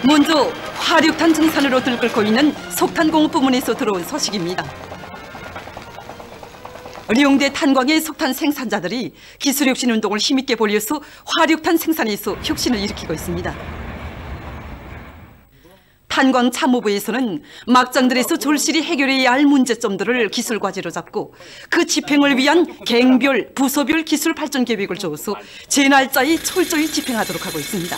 먼저 화력탄 증산으로 들끓고 있는 석탄공업 부문에서 들어온 소식입니다. 리용대 탄광의 석탄 생산자들이 기술혁신 운동을 힘있게 벌여서 화력탄 생산에서 혁신을 일으키고 있습니다. 탄광 참모부에서는 막장들에서 절실히 해결해야 할 문제점들을 기술 과제로 잡고 그 집행을 위한 갱별, 부서별 기술 발전 계획을 적어서 제 날짜에 철저히 집행하도록 하고 있습니다.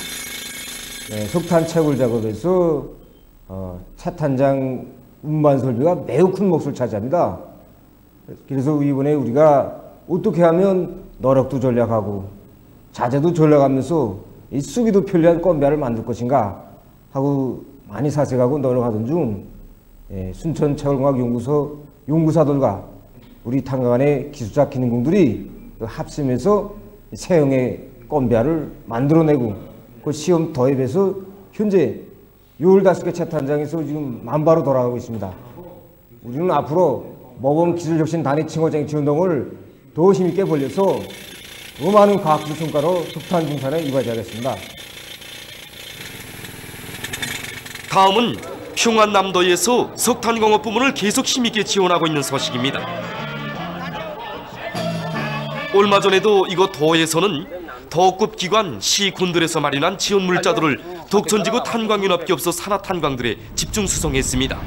네, 석탄 채굴 작업에서 차탄장 운반 설비가 매우 큰 몫을 차지합니다. 그래서 이번에 우리가 어떻게 하면 노력도 절약하고 자재도 절약하면서 이 쓰기도 편리한 건배를 만들 것인가 하고 많이 사색하고 노력하던 중 순천 채굴공학연구소 연구사들과 우리 탄광안의 기술자 기능공들이 합심해서 새형의 건배를 만들어내고 그 시험 도입해서 현재 15개 채탄장에서 지금 만바로 돌아가고 있습니다. 우리는 앞으로 모범 기술혁신 단위 칭호쟁 지원동을 더 힘있게 벌려서 더 많은 과학기술 성과로 석탄 증산에 이바지하겠습니다. 다음은 평안남도에서 석탄공업 부문을 계속 힘있게 지원하고 있는 소식입니다. 얼마 전에도 이곳 도에서는 도급 기관 시군들에서 마련한 지원 물자들을 독천지구 탄광윤합기업소 산하탄광들에 집중 수송했습니다.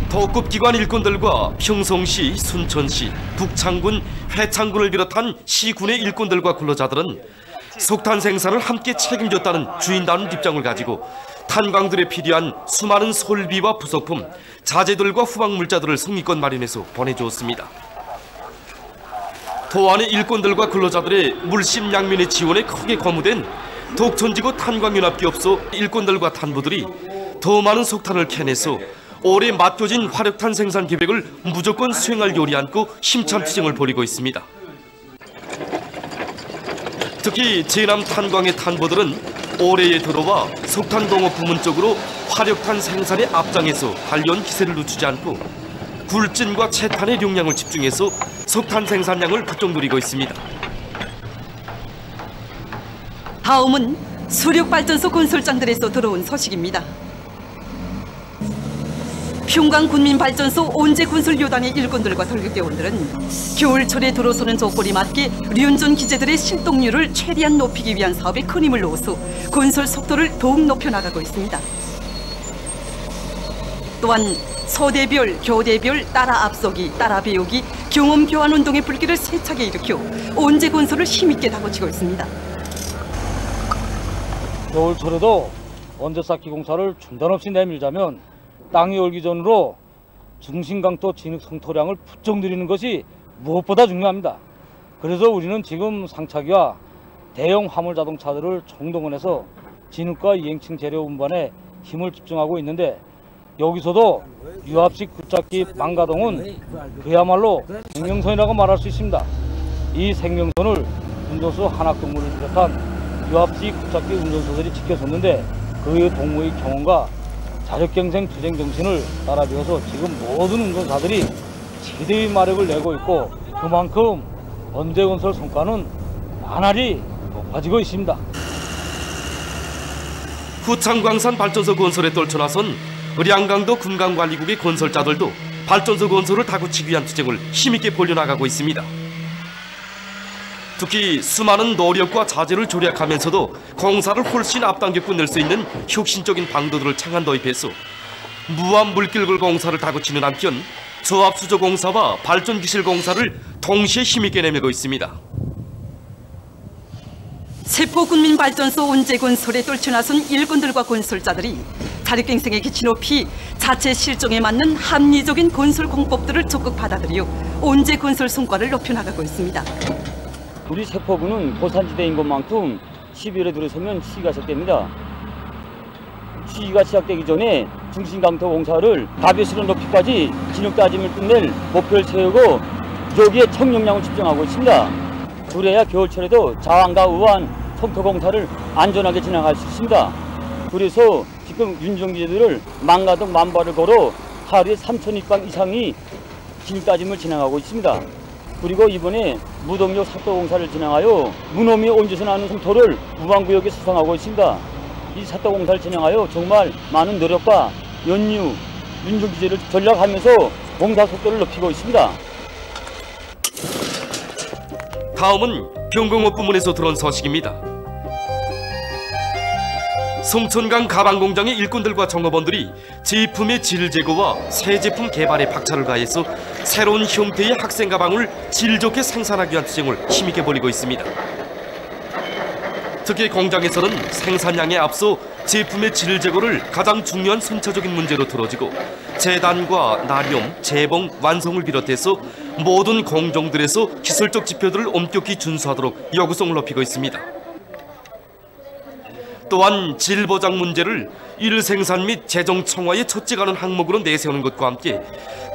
도급 기관 일꾼들과 평성시, 순천시, 북창군, 회창군을 비롯한 시군의 일꾼들과 근로자들은 석탄 생산을 함께 책임졌다는 주인다운 입장을 가지고 탄광들에 필요한 수많은 설비와 부속품, 자재들과 후방 물자들을 성의껏 마련해서 보내주었습니다. 도안의 일꾼들과 근로자들의 물심양면의 지원에 크게 거무된 독천지구 탄광윤합기업소 일꾼들과 탄부들이 더 많은 석탄을 캐내서 올해 맡겨진 화력탄 생산 계획을 무조건 수행할 요리 안고 힘찬 투쟁을 벌이고 있습니다. 특히 제남 탄광의 탄부들은 올해에 들어와 석탄공업 부문 쪽으로 화력탄 생산의 앞장에서 한련 기세를 늦추지 않고 굴진과 채탄의 용량을 집중해서 석탄 생산량을 부쩍 누리고 있습니다. 다음은 수력발전소 건설장들에서 들어온 소식입니다. 평강군민발전소 온재건설요단의 일꾼들과 설계대원들은 겨울철에 들어서는 조건에 맞게 륜전 기재들의 실동률을 최대한 높이기 위한 사업에 큰 힘을 넣어서 건설 속도를 더욱 높여나가고 있습니다. 또한 소대별, 교대별, 따라 앞서기, 따라 배우기, 경험 교환 운동의 불길을 세차게 일으켜 온재건설을 힘있게 다그치고 있습니다. 겨울철에도 원자쌓기 공사를 중단 없이 내밀자면 땅이 얼기 전으로 중심강도 진흙 성토량을 부쩍 늘리는 것이 무엇보다 중요합니다. 그래서 우리는 지금 상차기와 대형 화물 자동차들을 총동원해서 진흙과 이행층 재료 운반에 힘을 집중하고 있는데 여기서도 유압식 굴착기 망가동은 그야말로 생명선이라고 말할 수 있습니다. 이 생명선을 운전수 한학동무를 비롯한 유압식 굴착기 운전수들이 지켜섰는데 그 동무의 경험과 자력경쟁 투쟁 정신을 따라 배워서 지금 모든 운전사들이 최대의 마력을 내고 있고 그만큼 원재건설 성과는 나날이 높아지고 있습니다. 후창광산 발전소 건설에 떨쳐나선 의량강도 금강관리국의 건설자들도 발전소 건설을 다그치기 위한 투쟁을 힘있게 벌여나가고 있습니다. 특히 수많은 노력과 자재를 절약하면서도 공사를 훨씬 앞당겨 끝낼 수 있는 혁신적인 방도들을 창안 도입해서 무한 물길굴 공사를 다그치는 한편 저압수조 공사와 발전기실 공사를 동시에 힘있게 내밀고 있습니다. 세포군민발전소 온재건설에 떨쳐나선 일꾼들과 건설자들이 자력갱생의 기치 높이 자체 실정에 맞는 합리적인 건설 공법들을 적극 받아들여 온재건설 성과를 높여나가고 있습니다. 우리 세포군은 고산지대인 것만큼 11월에 들어서면 시기가 시작됩니다. 시기가 시작되기 전에 중심강도 공사를 가벼실은 높이까지 진흙 따짐을 끝낼 목표를 세우고 여기에 청력량을 집중하고 있습니다. 그래야 겨울철에도 자왕과 우한 컴퓨터 공사를 안전하게 진행할 수 있습니다. 그래서 지금 윤정기재들을 망가동 만발을 걸어 하루에 3,000입방 이상이 진흙 따짐을 진행하고 있습니다. 그리고 이번에 무동력 삭도 공사를 진행하여 무노미 온지에서 나는 성토를 무방구역에 수송하고 있습니다. 이 찻도 공사를 진행하여 정말 많은 노력과 연유, 윤중 기제를 전략하면서 공사 속도를 높이고 있습니다. 다음은 병공업 부문에서 들어온 소식입니다. 송천강 가방공장의 일꾼들과 종업원들이 제품의 질 제고와 새 제품 개발에 박차를 가해서 새로운 형태의 학생 가방을 질 좋게 생산하기 위한 투쟁을 힘있게 벌이고 있습니다. 특히 공장에서는 생산량에 앞서 제품의 질 제고를 가장 중요한 순차적인 문제로 들어지고 재단과 나렴, 재봉, 완성을 비롯해서 모든 공정들에서 기술적 지표들을 엄격히 준수하도록 요구성을 높이고 있습니다. 또한 질 보장 문제를 일 생산 및 재정 청와에 첫째가는 항목으로 내세우는 것과 함께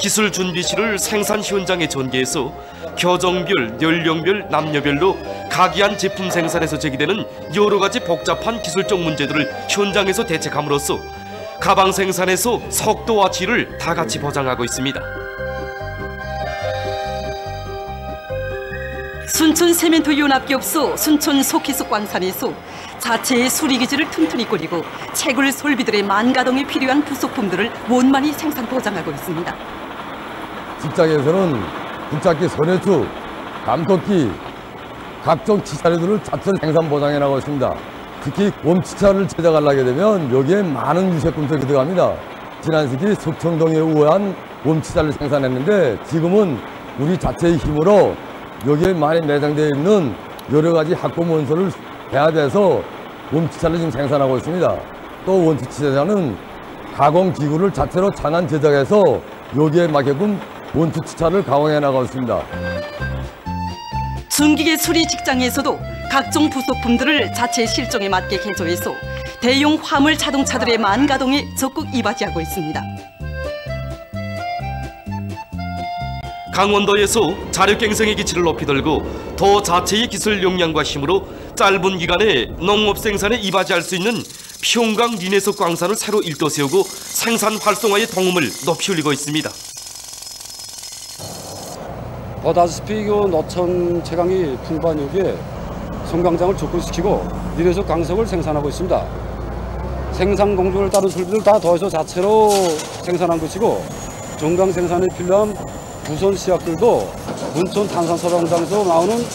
기술 준비실을 생산 현장에 전개해서 교정별, 연령별, 남녀별로 각이한 제품 생산에서 제기되는 여러 가지 복잡한 기술적 문제들을 현장에서 대책함으로써 가방 생산에서 속도와 질을 다 같이 보장하고 있습니다. 순천 세멘트 연합기업소 순천 소키수 광산에서 자체의 수리기지를 튼튼히 꾸리고 채굴 설비들의 만가동에 필요한 부속품들을 원만히 생산 보장하고 있습니다. 직장에서는 부착기 선회축, 감토기, 각종 치사류들을 자체 생산 보장해 나가고 있습니다. 특히 곰치차를 제작하려게 되면 여기에 많은 유색금속이 들어갑니다. 지난 시기 석청동에 우한 곰치차를 생산했는데 지금은 우리 자체의 힘으로 여기에 많이 내장되어 있는 여러 가지 합금 원소를 배합해서 곰치차를 지금 생산하고 있습니다. 또 원투치차는 가공기구를 자체로 장안 제작해서 여기에 맞게끔 원투치차를 가공해 나가고 있습니다. 중기계 수리 직장에서도 각종 부속품들을 자체 실종에 맞게 개조해서 대형 화물 자동차들의 만가동에 적극 이바지하고 있습니다. 강원도에서 자력갱생의 기치를 높이 들고 도 자체의 기술 역량과 힘으로 짧은 기간에 농업 생산에 이바지할 수 있는 평강 리네소 광산을 새로 일도 세우고 생산 활성화의 동음을 높이 올리고 있습니다. 보다시피 노천 채광이 풍부한 여기에 송광장을 족구시키고 리네소 광석을 생산하고 있습니다. 생산 공정을 따른 설비를 다 더해서 자체로 생산한 것이고 정강 생산에 필요한 부선 시약들도 문천 탄산소다 공장에서 나오는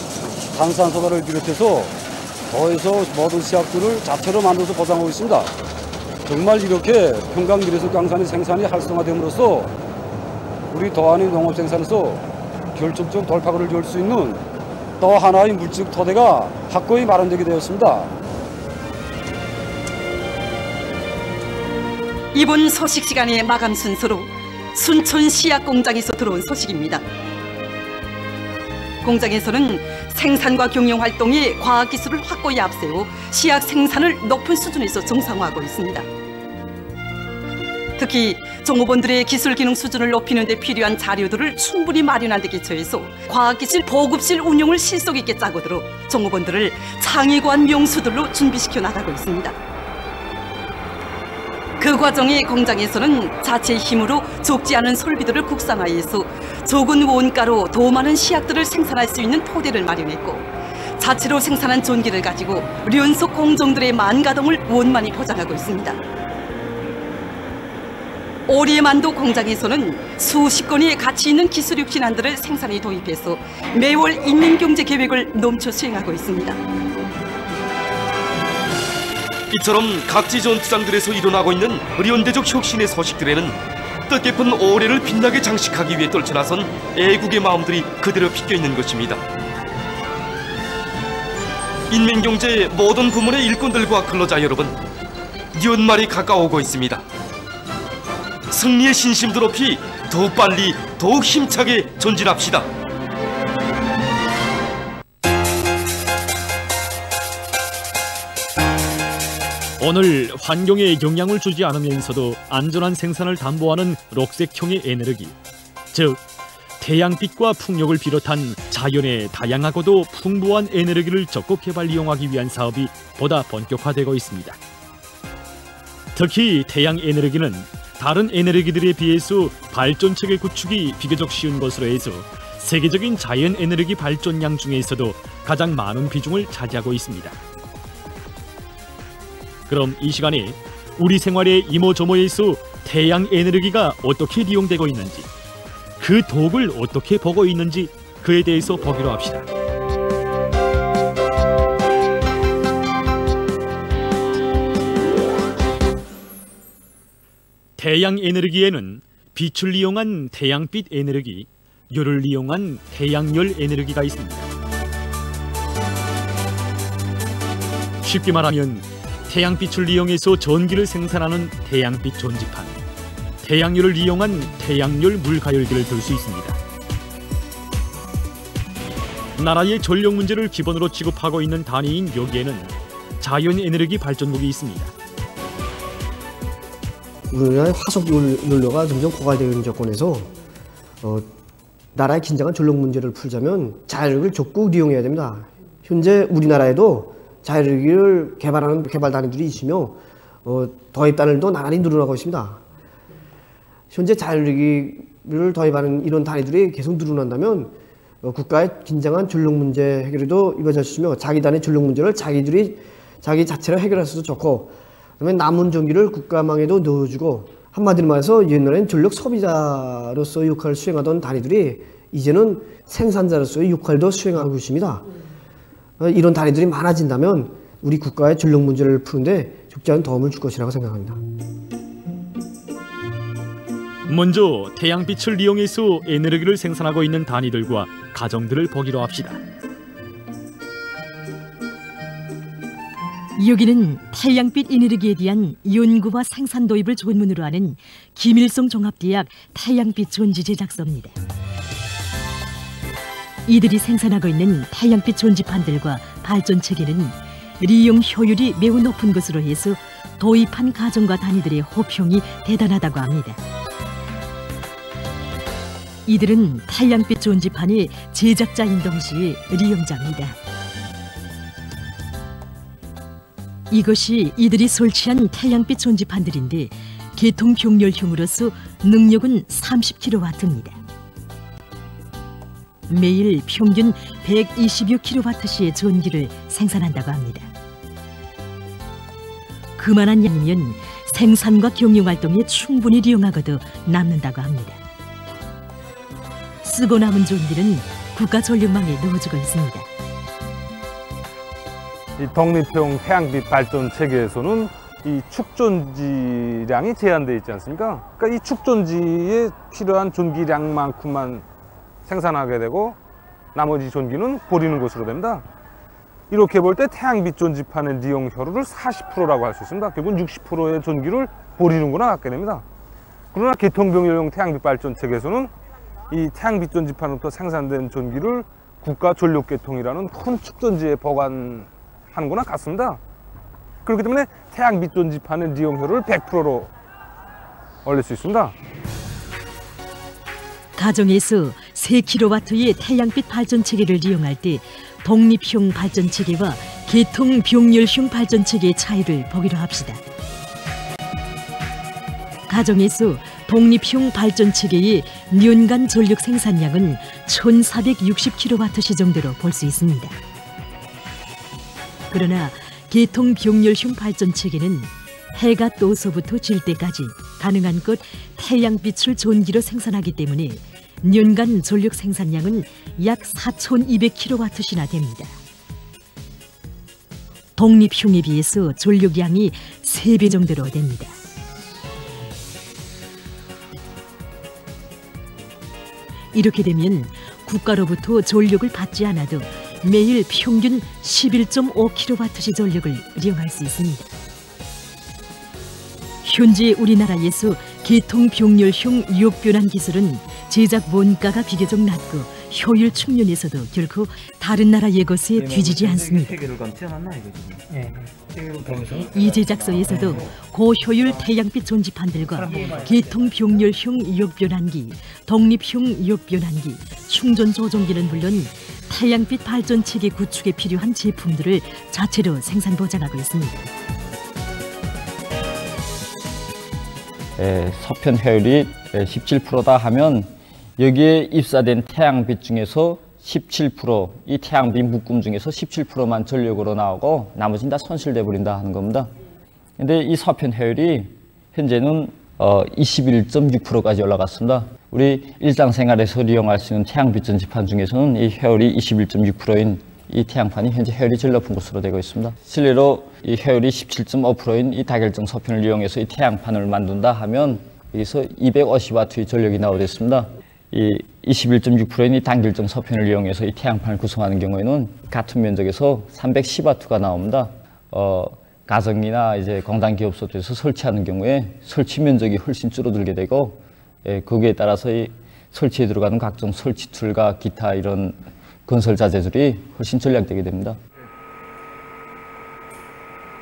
탄산소다를 비롯해서 더해서 모든 시약들을 자체로 만들어서 보장하고 있습니다. 정말 이렇게 평강 리네소 광산의 생산이 활성화됨으로써 우리 도안의 농업 생산에서 결정적 돌파구를 열 수 있는 또 하나의 물질 토대가 확고히 마련되게 되었습니다. 이번 소식 시간의 마감 순서로 순천 시약 공장에서 들어온 소식입니다. 공장에서는 생산과 경영 활동에 과학기술을 확고히 앞세워 시약 생산을 높은 수준에서 정상화하고 있습니다. 특히 종업원들의 기술 기능 수준을 높이는 데 필요한 자료들을 충분히 마련한 데 기초해서 과학기술 보급실 운용을 실속 있게 짜고 들어 종업원들을 창의관 명수들로 준비시켜 나가고 있습니다. 그 과정에 공장에서는 자체의 힘으로 적지 않은 설비들을 국산화해서 적은 원가로 더 많은 시약들을 생산할 수 있는 토대를 마련했고 자체로 생산한 전기를 가지고 연속 공정들의 만가동을 원만히 보장하고 있습니다. 오리만도 공장에서는 수십 건의 가치 있는 기술 혁신안들을 생산에 도입해서 매월 인민경제 계획을 넘쳐 수행하고 있습니다. 이처럼 각지 전투장들에서 일어나고 있는 현대적 혁신의 소식들에는 뜻깊은 올해를 빛나게 장식하기 위해 떨쳐나선 애국의 마음들이 그대로 빗겨있는 것입니다. 인민경제 모든 부문의 일꾼들과 근로자 여러분, 연말이 가까워오고 있습니다. 승리의 신심도 높이 더욱 빨리 더욱 힘차게 전진합시다. 오늘 환경에 영향을 주지 않으면서도 안전한 생산을 담보하는 녹색형의 에너지, 즉 태양빛과 풍력을 비롯한 자연의 다양하고도 풍부한 에너지를 적극 개발 이용하기 위한 사업이 보다 본격화되고 있습니다. 특히 태양 에너지는 다른 에너지들에 비해서 발전 체계 구축이 비교적 쉬운 것으로 해서 세계적인 자연 에너지 발전량 중에서도 가장 많은 비중을 차지하고 있습니다. 그럼 이 시간에 우리 생활의 이모저모에서 태양 에너지가 어떻게利用되고 있는지, 그 덕을 어떻게 보고 있는지 그에 대해서 보기로 합시다. 태양 에너지에는 빛을 이용한 태양빛 에너지, 열을 이용한 태양열 에너지가 있습니다. 쉽게 말하면 태양빛을 이용해서 전기를 생산하는 태양빛 전지판, 태양열을 이용한 태양열 물가열기를 들 수 있습니다. 나라의 전력 문제를 기본으로 취급하고 있는 단위인 여기에는 자연에너지 발전국이 있습니다. 우리나라의 화석 연료가 점점 고갈되어 있는 조건에서 나라의 긴장한 전력 문제를 풀자면 자연에너지를 적극 이용해야 됩니다. 현재 우리나라에도 자연에너지를 개발하는 개발 단위들이 있으며 도입 단위도 나란히 늘어나고 있습니다. 현재 자연에너지를 도입하는 이런 단위들이 계속 늘어난다면 국가의 긴장한 전력 문제 해결에도 이루어질 수 있으며 자기 단위 전력 문제를 자기 자체로 해결할 수도 좋고, 그다음에 남은 전기를 국가망에도 넣어주고, 한마디로 말해서 옛날엔 전력 소비자로서의 역할을 수행하던 단위들이 이제는 생산자로서의 역할도 수행하고 있습니다. 이런 단위들이 많아진다면 우리 국가의 전력 문제를 푸는데 적지 도움을 줄 것이라고 생각합니다. 먼저 태양빛을 이용해서 에너지를 생산하고 있는 단위들과 가정들을 보기로 합시다. 여기는 태양빛 에너지에 대한 연구와 생산 도입을 전문으로 하는 김일성 종합대학 태양빛 전지 제작소입니다. 이들이 생산하고 있는 태양빛 전지판들과 발전 체계는 리용 효율이 매우 높은 것으로 해서 도입한 가정과 단위들의 호평이 대단하다고 합니다. 이들은 태양빛 전지판의 제작자인 동시에 리용자입니다. 이것이 이들이 설치한 태양빛 전지판들인데 계통 병렬형으로서 능력은 30kW입니다. 매일 평균 126kWh의 전기를 생산한다고 합니다. 그만한 양이면 생산과 경영 활동에 충분히 이용하고도 남는다고 합니다. 쓰고 남은 전기는 국가 전력망에 넣어주고 있습니다. 이 독립형 태양빛 발전 체계에서는 이 축전지량이 제한되어 있지 않습니까? 그러니까 이 축전지에 필요한 전기량만큼만 생산하게 되고 나머지 전기는 버리는 것으로 됩니다. 이렇게 볼 때 태양빛 전지판의 리용 효율을 40%라고 할 수 있습니다. 결국 60%의 전기를 버리는 거나 같게 됩니다. 그러나 계통병렬형 태양빛 발전 체계에서는 이 태양빛 전지판으로부터 생산된 전기를 국가 전력계통이라는 큰 축전지에 보관하는 거나 같습니다. 그렇기 때문에 태양빛 전지판의 리용 효율을 100%로 올릴 수 있습니다. 가정에서 3kW의 태양빛 발전 체계를 이용할 때 독립형 발전 체계와 계통 병렬형 발전 체계의 차이를 보기로 합시다. 가정에서 독립형 발전 체계의 년간 전력 생산량은 1460kWh 정도로 볼 수 있습니다. 그러나 계통 병렬형 발전 체계는 해가 떠서부터 질 때까지 가능한 것 태양빛을 전기로 생산하기 때문에 년간 전력 생산량은 약 4200kWh나 됩니다. 독립형에 비해서 전력량이 3배 정도로 됩니다. 이렇게 되면 국가로부터 전력을 받지 않아도 매일 평균 11.5kWh 전력을 이용할 수 있습니다. 현재 우리나라에서 계통병렬형 역변환 기술은 제작 원가가 비교적 낮고 효율 측면에서도 결코 다른 나라의 것에 뒤지지 않습니다. 이 제작소에서도 고효율 태양빛 전지판들과 계통병렬형 역변환기, 독립형 역변환기, 충전 조종기는 물론 태양빛 발전 체계 구축에 필요한 제품들을 자체로 생산 보장하고 있습니다. 서편 효율이 17%다 하면 여기에 입사된 태양빛 중에서 17%, 이 태양빛 묶음 중에서 17%만 전력으로 나오고 나머지는 다 손실돼 버린다 하는 겁니다. 근데 이 서편 효율이 현재는 21.6%까지 올라갔습니다. 우리 일상생활에서 이용할 수 있는 태양빛 전지판 중에서는 이 효율이 21.6%인 이 태양판이 현재 효율이 제일 높은 것으로 되고 있습니다. 실례로 이 효율이 17.5%인 이 다결정 서편을 이용해서 이 태양판을 만든다 하면 여기서 250W의 전력이 나오겠습니다. 이 21.6%인 이 단결정 서편을 이용해서 이 태양판을 구성하는 경우에는 같은 면적에서 310W가 나옵니다. 가정이나 이제 공단기업소에서 설치하는 경우에 설치 면적이 훨씬 줄어들게 되고, 거기에 따라서 이 설치에 들어가는 각종 설치 툴과 기타 이런 건설 자재들이 훨씬 절약되게 됩니다.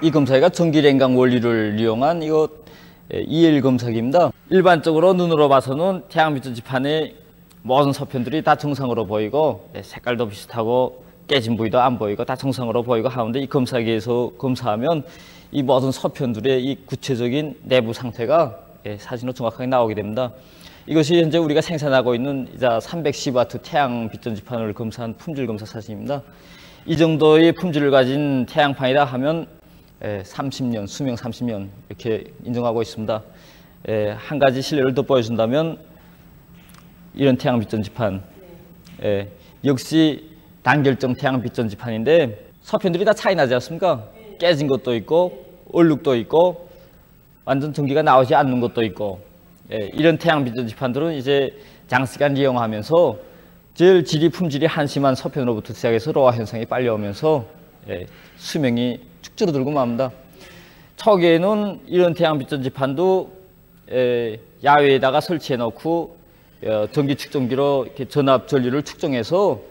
이 검사기가 전기냉각 원리를 이용한 이거 EL 검사기입니다. 일반적으로 눈으로 봐서는 태양빛 전지판의 모든 서편들이 다 정상으로 보이고 색깔도 비슷하고 깨진 부위도 안 보이고 다 정상으로 보이고 하는데, 이 검사기에서 검사하면 이 모든 서편들의 이 구체적인 내부 상태가 사진으로 정확하게 나오게 됩니다. 이것이 현재 우리가 생산하고 있는 310W 태양빛 전지판을 검사한 품질 검사 사진입니다. 이 정도의 품질을 가진 태양판이다 하면 30년, 수명 30년 이렇게 인정하고 있습니다. 한 가지 실례를 더 보여준다면 이런 태양빛 전지판, 역시 단결정 태양빛 전지판인데 서편들이 다 차이 나지 않습니까? 깨진 것도 있고 얼룩도 있고 완전 전기가 나오지 않는 것도 있고, 이런 태양빛 전지판들은 이제 장시간 이용하면서 제일 질이 품질이 한심한 서편으로부터 시작해서 로화 현상이 빨리 오면서 수명이 축 줄어들고 맙니다. 초기에는 이런 태양빛 전지판도 야외에다가 설치해 놓고 전기 측정기로 이렇게 전압 전류를 측정해서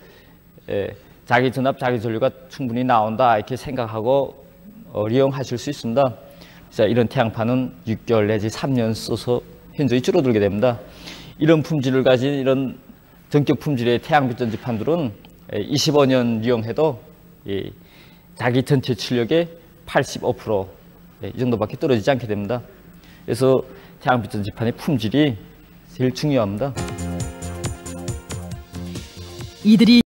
자기 전압 자기 전류가 충분히 나온다 이렇게 생각하고 이용하실 수 있습니다. 이런 태양판은 6개월 내지 3년 써서 현저히 줄어들게 됩니다. 이런 품질을 가진 이런 전격 품질의 태양빛 전지판들은 25년 이용해도 자기 전체 출력의 85% 이 정도밖에 떨어지지 않게 됩니다. 그래서 태양빛 전지판의 품질이 제일 중요합니다. 이들이